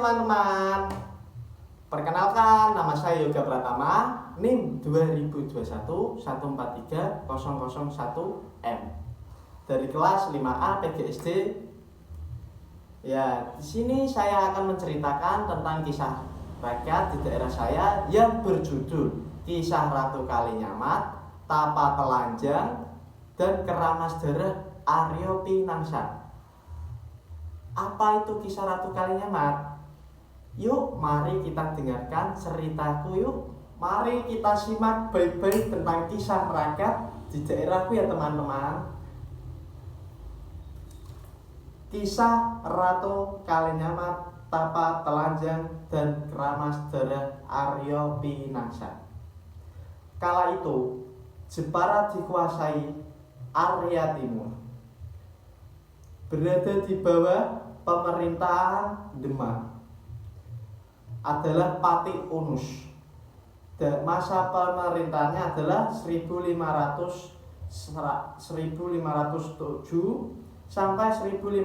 teman-teman. Perkenalkan, nama saya Yoga Pratama, NIM 2021143001M dari kelas 5A PGSD. Ya, di sini saya akan menceritakan tentang kisah rakyat di daerah saya yang berjudul Kisah Ratu Kalinyamat, Tapa Telanjang, dan Keramas Darah Aryo Pinangsan. Apa itu kisah Ratu Kalinyamat? Yuk, mari kita dengarkan ceritaku yuk. Mari kita simak baik-baik tentang kisah rakyat di daerahku ya teman-teman. Kisah Ratu Kalinyamat, Tapa Telanjang, dan Keramas Darah Aryo Pinangsan. Kala itu, Jepara dikuasai Arya Timur. Berada di bawah pemerintahan Demak adalah Pati Unus. Dan masa pemerintahannya adalah 1507 sampai 1521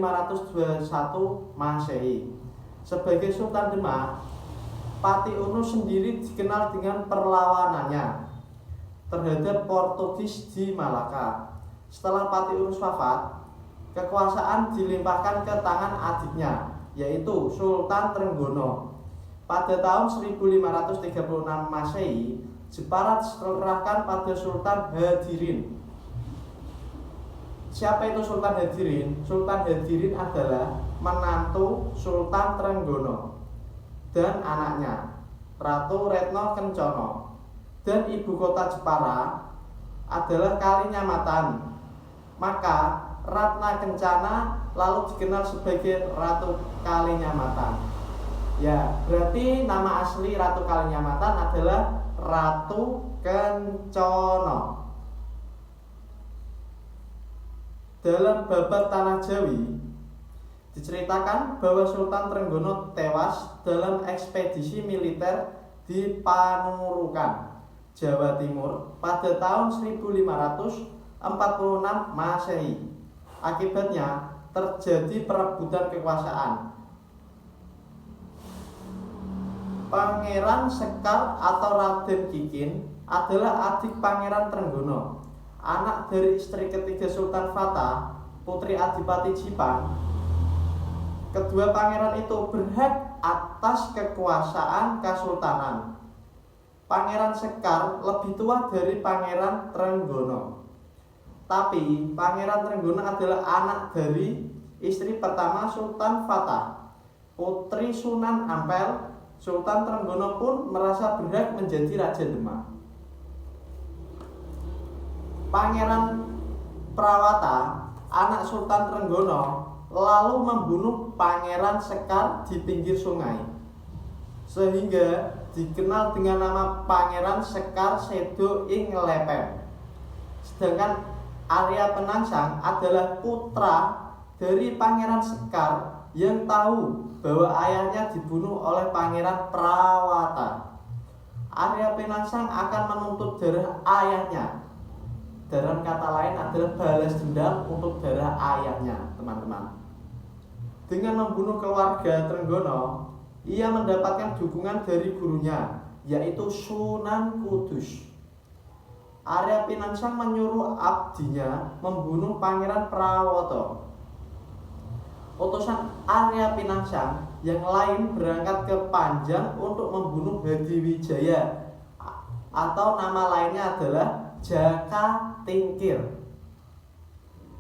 Masehi. Sebagai Sultan Demak, Pati Unus sendiri dikenal dengan perlawanannya terhadap Portugis di Malaka. Setelah Pati Unus wafat, kekuasaan dilimpahkan ke tangan adiknya, yaitu Sultan Trenggono. Pada tahun 1536 Masehi, Jepara diserahkan pada Sultan Hadirin. Siapa itu Sultan Hadirin? Sultan Hadirin adalah menantu Sultan Trenggono dan anaknya, Ratu Retno Kencono. Dan ibu kota Jepara adalah Kalinyamatan. Maka Ratna Kencana lalu dikenal sebagai Ratu Kalinyamatan. Ya, berarti nama asli Ratu Kalinyamatan adalah Ratu Kencono. Dalam babat Tanah Jawi diceritakan bahwa Sultan Trenggono tewas dalam ekspedisi militer di Panurukan, Jawa Timur pada tahun 1546 Masehi. Akibatnya terjadi perebutan kekuasaan. Pangeran Sekar atau Raden Kikin adalah adik Pangeran Trenggono, anak dari istri ketiga Sultan Fata, putri Adipati Jipang. Kedua pangeran itu berhak atas kekuasaan kesultanan. Pangeran Sekar lebih tua dari Pangeran Trenggono. Tapi Pangeran Trenggono adalah anak dari istri pertama Sultan Fata, putri Sunan Ampel. Sultan Trenggono pun merasa berhak menjadi Raja Demak. Pangeran Prawata, anak Sultan Trenggono, lalu membunuh Pangeran Sekar di pinggir sungai, sehingga dikenal dengan nama Pangeran Sekar Sedo ing Lepen. Sedangkan Arya Pinangsan adalah putra dari Pangeran Sekar yang tahu bahwa ayahnya dibunuh oleh Pangeran Prawata. Arya Pinangsan akan menuntut darah ayahnya. Dalam kata lain adalah balas dendam untuk darah ayahnya, teman-teman. Dengan membunuh keluarga Trenggono, ia mendapatkan dukungan dari gurunya, yaitu Sunan Kudus. Arya Pinangsan menyuruh abdinya membunuh Pangeran Prawoto. Utusan Arya Pinangsan yang lain berangkat ke Panjang untuk membunuh Hadiwijaya, atau nama lainnya adalah Jaka Tingkir,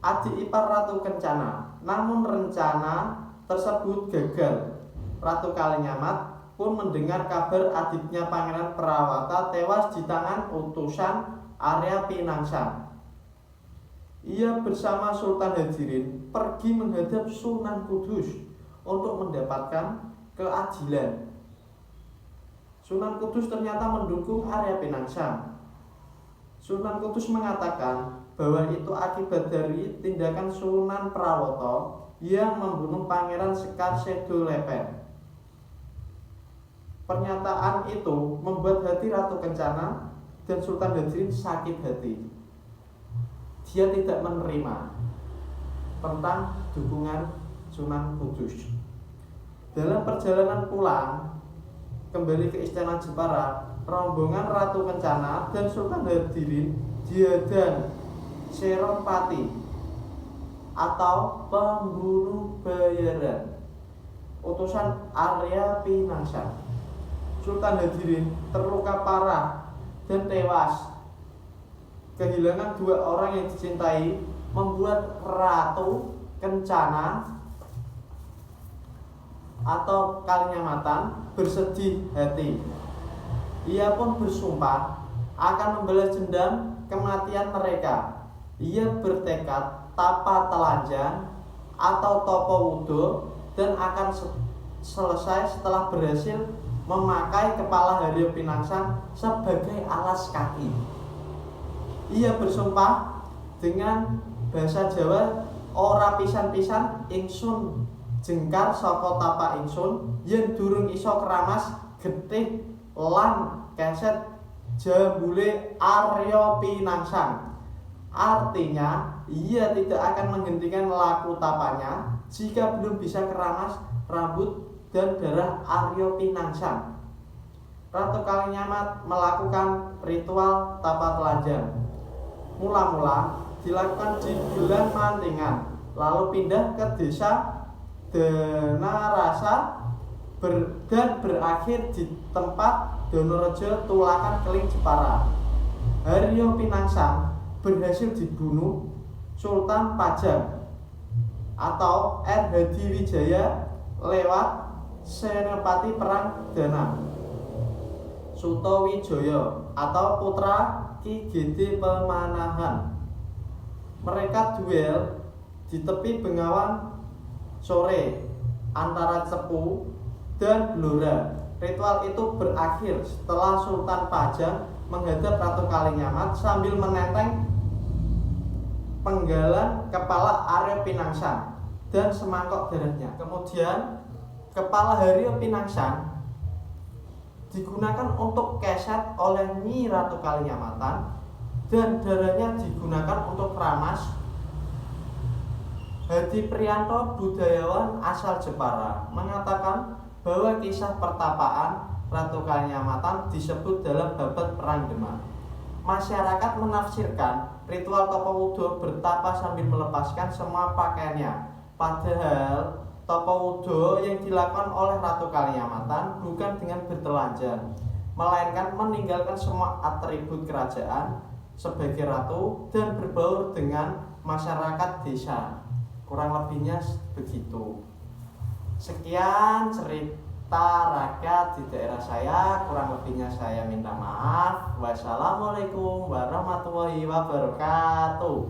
adik ipar Ratu Kencana. Namun rencana tersebut gagal. Ratu Kalinyamat pun mendengar kabar adiknya Pangeran Prawata tewas di tangan utusan Arya Pinangsan. Ia bersama Sultan Hadirin pergi menghadap Sunan Kudus untuk mendapatkan keadilan. Sunan Kudus ternyata mendukung Arya Pinangsan. Sunan Kudus mengatakan bahwa itu akibat dari tindakan Sunan Prawoto yang membunuh Pangeran Sekar Sedo Lepen. Pernyataan itu membuat hati Ratu Kencana dan Sultan Hadirin sakit hati. Dia tidak menerima tentang dukungan Sunan Kudus. Dalam perjalanan pulang kembali ke Istana Jepara, rombongan Ratu Kencana dan Sultan Hadirin Dyadan Seropati atau pembunuh bayaran, utusan Arya Pinangsan. Sultan Hadirin terluka parah dan tewas. Kehilangan dua orang yang dicintai membuat Ratu Kencana atau Kalinyamatan bersedih hati. Ia pun bersumpah akan membalas dendam kematian mereka. Ia bertekad tapa telanjang atau topo wudo dan akan selesai setelah berhasil memakai kepala Haryo Pinangsan sebagai alas kaki. Ia bersumpah dengan bahasa Jawa, ora pisan-pisan ingsun jengkar saka tapa ingsun yen durung iso keramas getih lan keset jambule Arya Pinangsan. Artinya ia tidak akan menghentikan laku tapanya jika belum bisa keramas rambut dan darah Arya Pinangsan. Ratu Kalinyamat melakukan ritual tapa telanjang. Mula-mula dilakukan di bulan Mantingan, lalu pindah ke desa Danarasa dan berakhir di tempat Donorejo Tulakan Keling Jepara. Haryo Pinangsan berhasil dibunuh Sultan Pajang atau R. Hadiwijaya lewat Senopati Perang Dana Sutawijaya atau putra Ki Gede Pemanahan. Mereka duel di tepi Bengawan sore antara Cepu dan Blora. Ritual itu berakhir setelah Sultan Pajang menghadap Ratu Kalinyamat sambil menenteng penggalan kepala Arya Pinangsan dan semangkok darahnya. Kemudian kepala Haryo Pinangsan digunakan untuk keset oleh Nyi Ratu Kalinyamatan dan darahnya digunakan untuk keramas. Hadi Priyanto, budayawan asal Jepara, mengatakan bahwa kisah pertapaan Ratu Kalinyamatan disebut dalam babad Perang Demak. Masyarakat menafsirkan ritual topo wudo bertapa sambil melepaskan semua pakaiannya. Padahal topo wudo yang dilakukan oleh Ratu Kalinyamatan bukan dengan bertelanjang, melainkan meninggalkan semua atribut kerajaan sebagai ratu dan berbaur dengan masyarakat desa. Kurang lebihnya begitu. Sekian cerita rakyat di daerah saya. Kurang lebihnya saya minta maaf. Wassalamualaikum warahmatullahi wabarakatuh.